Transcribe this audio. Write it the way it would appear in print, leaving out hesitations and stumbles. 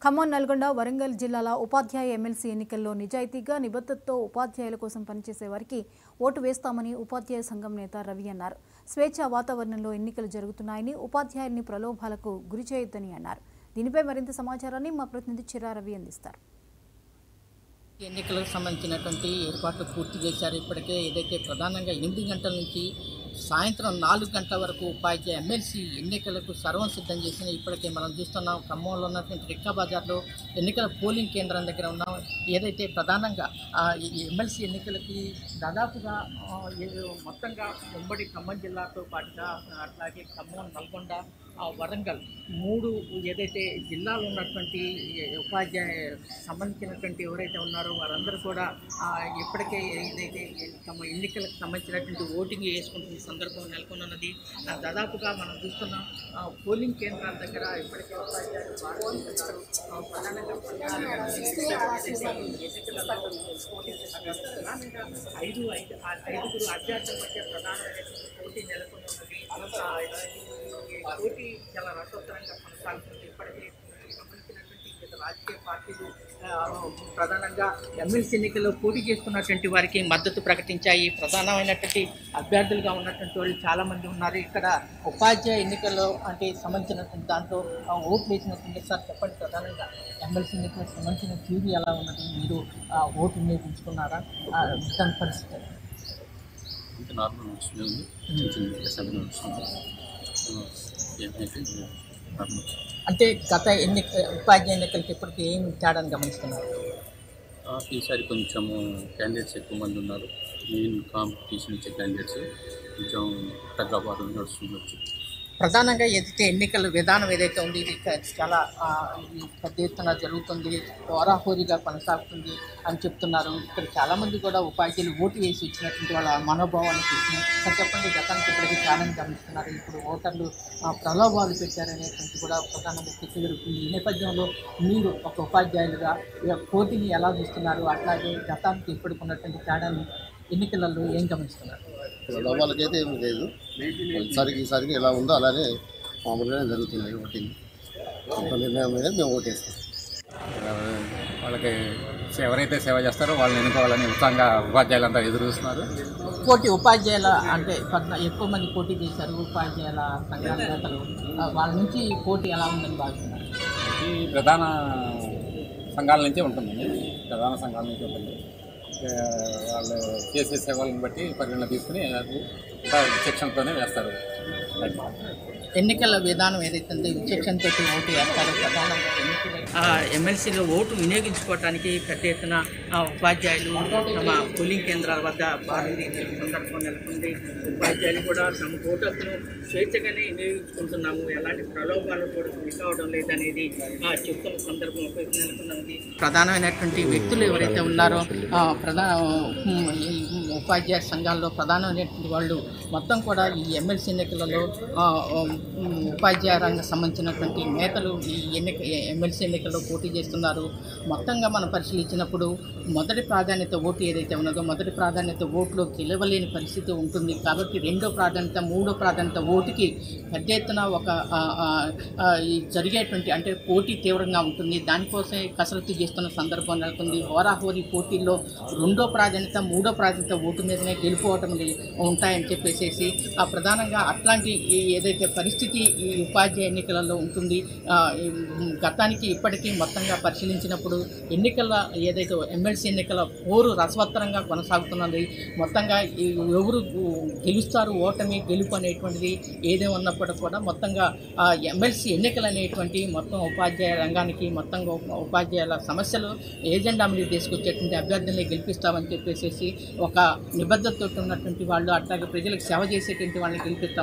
ఖమ్మం, నల్గొండ, వరంగల్ జిల్లాల ఉపాధ్యాయ ఎమ్మెల్సీ ఎన్నికల్లో నిజాయితీగా నిబద్ధతతో ఉపాధ్యాయుల కోసం పనిచేసే వారికి ఓటు వేస్తామని ఉపాధ్యాయ సంఘం నేత రవి అన్నారు. స్వేచ్ఛా వాతావరణంలో ఎన్నికలు జరుగుతున్నాయని, ఉపాధ్యాయుల్ని ప్రలోభాలకు గురి చేయొద్దని అన్నారు. దీనిపై మరింత సమాచారాన్ని మా ప్రతినిధి చిరా రవి అందిస్తారు. ఎన్నికలకు సంబంధించినటువంటి ఏర్పాట్లు పూర్తి చేశారు. ఇప్పటికే ఏదైతే ప్రధానంగా 8 గంటల నుంచి సాయంత్రం 4 గంటల వరకు ఉపాధ్యాయ ఎమ్మెల్సీ ఎన్నికలకు సర్వం సిద్ధం చేసిన ఇప్పటికే మనం చూస్తున్నాం. ఖమ్మంలో ఉన్నటువంటి రిక్కా బజార్లో ఎన్నికల పోలింగ్ కేంద్రం దగ్గర ఉన్నాం. ఏదైతే ప్రధానంగా ఈ ఎమ్మెల్సీ ఎన్నికలకి దాదాపుగా మొత్తంగా ఉమ్మడి ఖమ్మం జిల్లాతో పాటుగా అట్లాగే ఖమ్మం, నల్గొండ, వరంగల్ 3 ఏదైతే జిల్లాలో ఉన్నటువంటి ఉపాధ్యాయ సంబంధించినటువంటి ఎవరైతే ఉన్నారో వారందరూ కూడా ఇప్పటికే ఏదైతే తమ ఎన్నికలకు సంబంధించినటువంటి ఓటింగ్ వేసుకుంటున్న సందర్భం నెలకొన్నది. దాదాపుగా మనం చూస్తున్నాం పోలింగ్ కేంద్రాల దగ్గర ఇప్పటికే ఉపాధ్యాయులు ప్రధానంగా ఐదుగురు అభ్యర్థుల మధ్య ప్రధానమైనటువంటి పోటీ నెలకొన్నది. పోటీ చాలా రసవత్తరంగా కొనసాగుతుంది. ఇప్పటికే సంబంధించినటువంటి రాజకీయ పార్టీలు ప్రధానంగా ఎమ్మెల్సీ ఎన్నికల్లో పోటీ చేస్తున్నటువంటి వారికి మద్దతు ప్రకటించాయి. ప్రధానమైనటువంటి అభ్యర్థులుగా ఉన్నటువంటి వాళ్ళు చాలామంది ఉన్నారు. ఇక్కడ ఉపాధ్యాయ ఎన్నికల్లో అంటే సంబంధించినటువంటి దాంట్లో ఓట్లు వేసినటువంటి సార్ చెప్పండి, ప్రధానంగా ఎమ్మెల్సీ ఎన్నికలకు సంబంధించిన థియరీ ఎలా ఉన్నది? మీరు ఓటు వినియోగించుకున్నారా? దాని పరిస్థితి నార్మల్ నడుస్తుంది. అంటే గత ఉపాధ్యాయ ఎన్నికలకి ఇప్పటికీ ఏం తేడాను గమనిస్తున్నారు? ఈసారి కొంచెము క్యాండిడేట్స్ ఎక్కువ మంది ఉన్నారు. మెయిన్ కాంపిటీషన్ ఇచ్చే క్యాండిడేట్స్ కొంచెం తగ్గబాటు నడుస్తుండొచ్చు. ప్రధానంగా ఏదైతే ఎన్నికల విధానం ఏదైతే ఉంది ఇది చాలా పెద్ద ఎత్తున జరుగుతుంది, హోరాహోరీగా కొనసాగుతుంది అని చెప్తున్నారు. ఇక్కడ చాలామంది కూడా ఉపాధ్యాయులు ఓటు వేసి ఇచ్చినటువంటి వాళ్ళ మనోభావాన్ని చూసి చెప్పండి, గతానికి ఇప్పటికీ చాలా గమనిస్తున్నారు. ఇప్పుడు ఓటర్లు ప్రలోభాలు పెట్టారనేటువంటి కూడా ప్రధానంగా చర్చ జరుగుతుంది. ఈ నేపథ్యంలో మీరు ఒక ఉపాధ్యాయులుగా పోటీని ఎలా చూస్తున్నారు? అట్లాగే గతానికి ఇప్పటికి ఉన్నటువంటి తేడాన్ని ఎన్నికలలో ఏం గమనిస్తున్నారు? ప్రలోభాలకైతే ఏమి లేదు. ఈసారికి ఎలా ఉందో అలానే మామూలుగానే జరుగుతున్నాయి ఓటింగ్. నిర్ణయం మీద మేము ఓటేస్తాం. వాళ్ళకి ఎవరైతే సేవ చేస్తారో వాళ్ళని ఎన్నుకోవాలని ఉత్సాహంగా ఉపాధ్యాయులంతా ఎదురు చూస్తున్నారు. ఉపాధ్యాయుల అంటే ఎక్కువ మంది పోటీ చేశారు. ఉపాధ్యాయుల సంఘాల నేతలు వాళ్ళ నుంచి పోటీ ఎలా ఉందని భావిస్తున్నారు? ఈ ప్రధాన సంఘాల నుంచే ఉంటుందండి. ప్రధాన సంఘాల నుంచి ఉంటుంది. వాళ్ళు చేసే సేవలను బట్టి పరిగణన తీసుకుని విచక్షణతోనే వేస్తారు. ఎన్నికల విధానం ఏదైతే ఉందో విచక్షణతో ఓటు వేస్తారు. ప్రధానంగా ఎమ్మెల్సీలో ఓటు వినియోగించుకోవడానికి పెద్ద ఎత్తున ఉపాధ్యాయులు తమ పోలింగ్ కేంద్రాల వద్ద భారీ సందర్భం నెలకొంది. ఉపాధ్యాయులు కూడా తమ ఓటును స్వేచ్ఛగానే వినియోగించుకుంటున్నాము, ఎలాంటి ప్రలోభాలు కూడా గురి కావడం లేదనేది చెప్తున్న సందర్భం నెలకొన్నది. ప్రధానమైనటువంటి వ్యక్తులు ఎవరైతే ఉన్నారో ఉపాధ్యాయ సంఘాల్లో ప్రధానమైనటువంటి వాళ్ళు మొత్తం కూడా ఈ ఎమ్మెల్సీ ఎన్నికలలో ఉపాధ్యాయ రంగం సంబంధించినటువంటి నేతలు ఈ ఎమ్మెల్సీ ఎన్నికల్లో పోటీ చేస్తున్నారు. మొత్తంగా మనం పరిశీలించినప్పుడు మొదటి ప్రాధాన్యత ఓటు ఏదైతే ఉన్నదో మొదటి ప్రాధాన్యత ఓటులో గెలవలేని పరిస్థితి ఉంటుంది. కాబట్టి రెండో ప్రాధాన్యత, మూడో ప్రాధాన్యత ఓటుకి పెద్ద ఎత్తున ఒక జరిగేటువంటి అంటే పోటీ తీవ్రంగా ఉంటుంది. దానికోసమే కసరత్తు చేస్తున్న సందర్భం నెలకొంది. హోరాహోరీ పోటీల్లో రెండో ప్రాధాన్యత, మూడో ప్రాధాన్యత ఓటు మీదనే గెలుపోవటం ఉంటాయని చెప్పేసి ప్రధానంగా అట్లాంటి ఏదైతే పరిస్థితి ఈ ఉపాధ్యాయ ఎన్నికలలో ఉంటుంది. గతానికి ఇప్పటికీ మొత్తంగా పరిశీలించినప్పుడు ఎన్నికల ఏదైతే ఎమ్మెల్సీ ఎన్నికల పోరు రసవత్తరంగా కొనసాగుతున్నది. మొత్తంగా ఎవరు గెలుస్తారు, ఓటమి గెలుపు అనేటువంటిది ఏదే ఉన్నప్పటికీ కూడా మొత్తంగా ఎమ్మెల్సీ ఎన్నికలు అనేటువంటి మొత్తం ఉపాధ్యాయ రంగానికి మొత్తంగా ఉపాధ్యాయుల సమస్యలు ఏజెండా మీద తీసుకొచ్చేటువంటి అభ్యర్థుల్ని గెలిపిస్తామని చెప్పేసి ఒక నిబద్ధతతో ఉన్నటువంటి వాళ్ళు, అట్లాగే ప్రజలకు సేవ చేసేటువంటి వాళ్ళని గెలిపిస్తాం